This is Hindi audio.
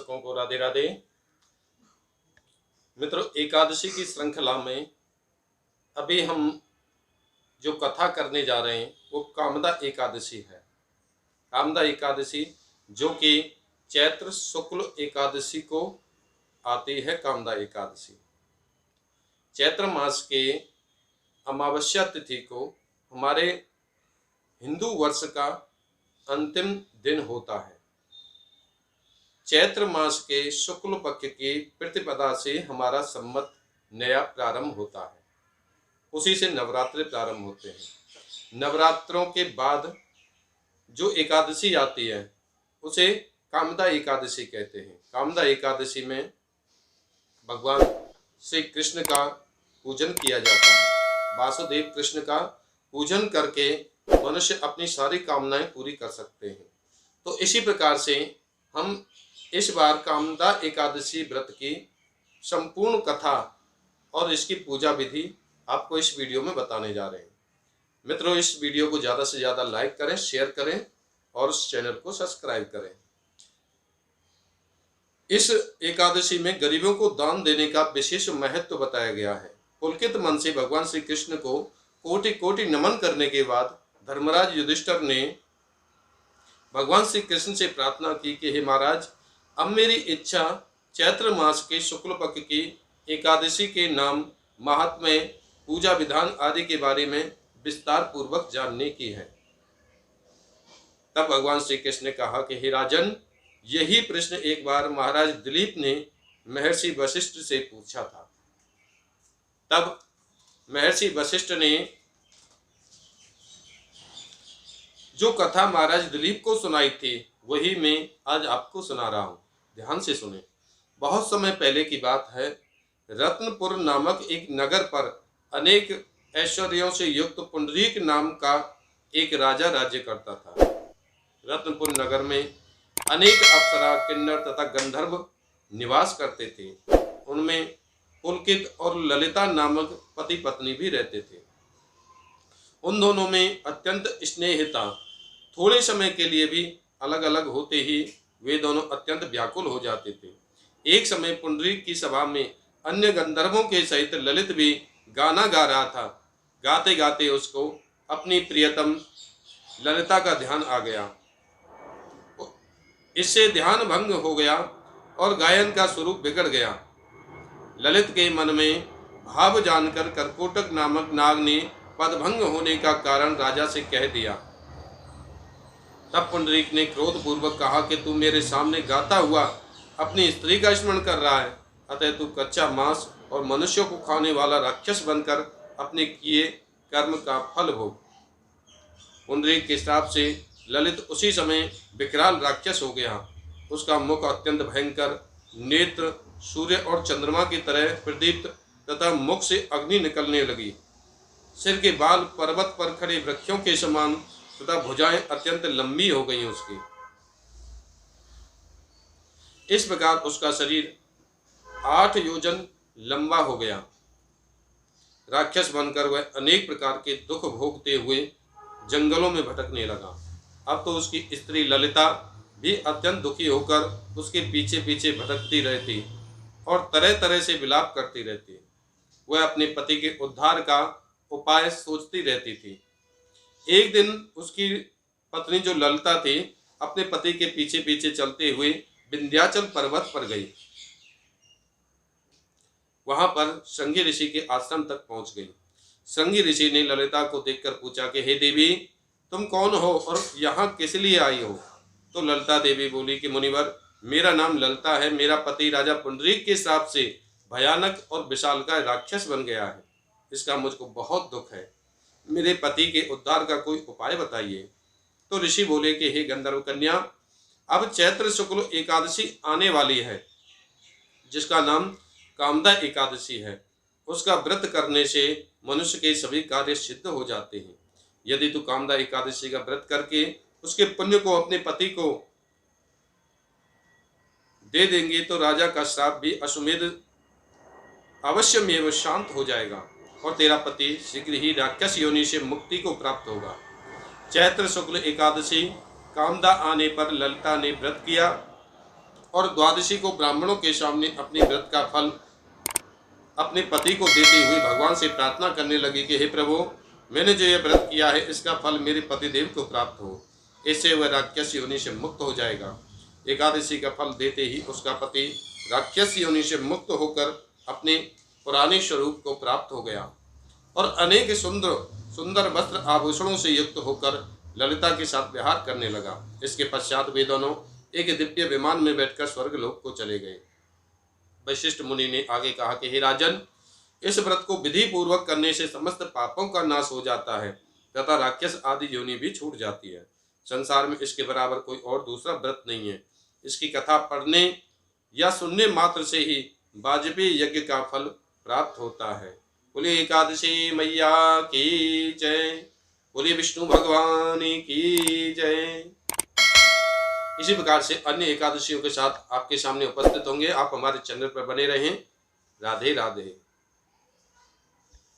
दर्शकों को राधे राधे। मित्रों, एकादशी की श्रृंखला में अभी हम जो कथा करने जा रहे हैं वो कामदा एकादशी है। कामदा एकादशी जो कि चैत्र शुक्ल एकादशी को आती है। कामदा एकादशी चैत्र मास के अमावस्या तिथि को हमारे हिंदू वर्ष का अंतिम दिन होता है। चैत्र मास के शुक्ल पक्ष की प्रतिपदा से हमारा संवत नया प्रारंभ होता है। उसी से नवरात्रि प्रारंभ होते हैं। नवरात्रों के बाद जो एकादशी आती है उसे कामदा एकादशी कहते हैं। कामदा एकादशी में भगवान श्री कृष्ण का पूजन किया जाता है। वासुदेव कृष्ण का पूजन करके मनुष्य अपनी सारी कामनाएं पूरी कर सकते हैं। तो इसी प्रकार से हम इस बार कामदा एकादशी व्रत की संपूर्ण कथा और इसकी पूजा विधि आपको इस वीडियो में बताने जा रहे हैं। मित्रों, इस वीडियो को ज़्यादा से ज़्यादा लाइक करें, शेयर करें और उस चैनल को सब्सक्राइब करें। इस एकादशी में गरीबों को दान देने का विशेष महत्व बताया गया है। पुलकित मन से भगवान श्री कृष्ण को कोटि कोटि नमन करने के बाद धर्मराज युधिष्ठिर ने भगवान श्री कृष्ण से प्रार्थना की कि हे महाराज, अब मेरी इच्छा चैत्र मास के शुक्ल पक्ष की एकादशी के नाम, महात्म्य, पूजा विधान आदि के बारे में विस्तार पूर्वक जानने की है। तब भगवान श्री कृष्ण ने कहा कि हे राजन, यही प्रश्न एक बार महाराज दिलीप ने महर्षि वशिष्ठ से पूछा था। तब महर्षि वशिष्ठ ने जो कथा महाराज दिलीप को सुनाई थी वही मैं आज आपको सुना रहा हूं। ध्यान से सुने। बहुत समय पहले की बात है। रत्नपुर नामक एक नगर पर अनेक ऐश्वर्यों से युक्त पुंडरीक नाम का एक राजा राज्य करता था। रत्नपुर नगर में अनेक अप्सरा, किन्नर तथा गंधर्व निवास करते थे। उनमें पुलकित और ललिता नामक पति पत्नी भी रहते थे। उन दोनों में अत्यंत स्नेह था। थोड़े समय के लिए भी अलग अलग होते ही वे दोनों अत्यंत व्याकुल हो जाते थे। एक समय पुंडरीक की सभा में अन्य गंधर्वों के सहित ललित भी गाना गा रहा था। गाते गाते उसको अपनी प्रियतम ललिता का ध्यान आ गया। इससे ध्यान भंग हो गया और गायन का स्वरूप बिगड़ गया। ललित के मन में भाव जानकर कर्कोटक नामक नाग ने पदभंग होने का कारण राजा से कह दिया। तब पुंडरीक ने क्रोधपूर्वक कहा कि तू मेरे सामने गाता हुआ अपनी स्त्री का स्मरण कर रहा है, अतः तू कच्चा मांस और मनुष्यों को खाने वाला राक्षस बनकर अपने किए कर्म का फल भोग। पुंडरीक के श्राप से ललित उसी समय विकराल राक्षस हो गया। उसका मुख अत्यंत भयंकर, नेत्र सूर्य और चंद्रमा की तरह प्रदीप्त तथा मुख से अग्नि निकलने लगी। सिर के बाल पर्वत पर खड़े वृक्षों के समान तथा भुजाएं अत्यंत लंबी हो गई उसकी। इस प्रकार उसका शरीर 8 योजन लंबा हो गया। राक्षस बनकर वह अनेक प्रकार के दुख भोगते हुए जंगलों में भटकने लगा। अब तो उसकी स्त्री ललिता भी अत्यंत दुखी होकर उसके पीछे पीछे भटकती रहती और तरह तरह से विलाप करती रहती। वह अपने पति के उद्धार का उपाय सोचती रहती थी। एक दिन उसकी पत्नी जो ललिता थी अपने पति के पीछे पीछे चलते हुए विंध्याचल पर्वत पर गई। वहां पर श्रृंगी ऋषि के आश्रम तक पहुंच गई। श्रृंगी ऋषि ने ललिता को देखकर पूछा कि हे देवी, तुम कौन हो और यहाँ किस लिए आई हो? तो ललिता देवी बोली कि मुनिवर, मेरा नाम ललिता है। मेरा पति राजा पुंडरीक के श्राप से भयानक और विशालकाय राक्षस बन गया है। इसका मुझको बहुत दुख है। मेरे पति के उद्धार का कोई उपाय बताइए। तो ऋषि बोले कि हे गंधर्व कन्या, अब चैत्र शुक्ल एकादशी आने वाली है जिसका नाम कामदा एकादशी है। उसका व्रत करने से मनुष्य के सभी कार्य सिद्ध हो जाते हैं। यदि तू कामदा एकादशी का व्रत करके उसके पुण्य को अपने पति को दे देंगे तो राजा का श्राप भी अश्वमेध अवश्यमेव शांत हो जाएगा और तेरा पति शीघ्र ही राक्षस योनि से मुक्ति को प्राप्त होगा। चैत्र शुक्ल एकादशी कामदा आने पर ललिता ने व्रत किया और द्वादशी को ब्राह्मणों के सामने अपने व्रत का फल अपने पति को देते हुए भगवान से प्रार्थना करने लगी कि हे प्रभु, मैंने जो यह व्रत किया है इसका फल मेरे पतिदेव को प्राप्त हो, इससे वह राक्षस योनि से मुक्त हो जाएगा। एकादशी का फल देते ही उसका पति राक्षस योनि से मुक्त होकर अपने पुराने स्वरूप को प्राप्त हो गया और अनेक सुंदर सुंदर वस्त्र आभूषणों से युक्त होकर ललिता के साथ विहार करने लगा। इसके पश्चात वे दोनों एक दिव्य विमान में बैठकर स्वर्गलोक को चले गए। वशिष्ठ मुनि ने आगे कहा कि हे राजन, इस व्रत को विधि पूर्वक करने से समस्त पापों का नाश हो जाता है तथा राक्षस आदि योनि भी छूट जाती है। संसार में इसके बराबर कोई और दूसरा व्रत नहीं है। इसकी कथा पढ़ने या सुनने मात्र से ही वाजपेयी यज्ञ का फल प्राप्त होता है। बोले एकादशी मैया की जय, बोले विष्णु भगवान की जय। इसी प्रकार से अन्य एकादशियों के साथ आपके सामने उपस्थित होंगे। आप हमारे चैनल पर बने रहें। राधे राधे।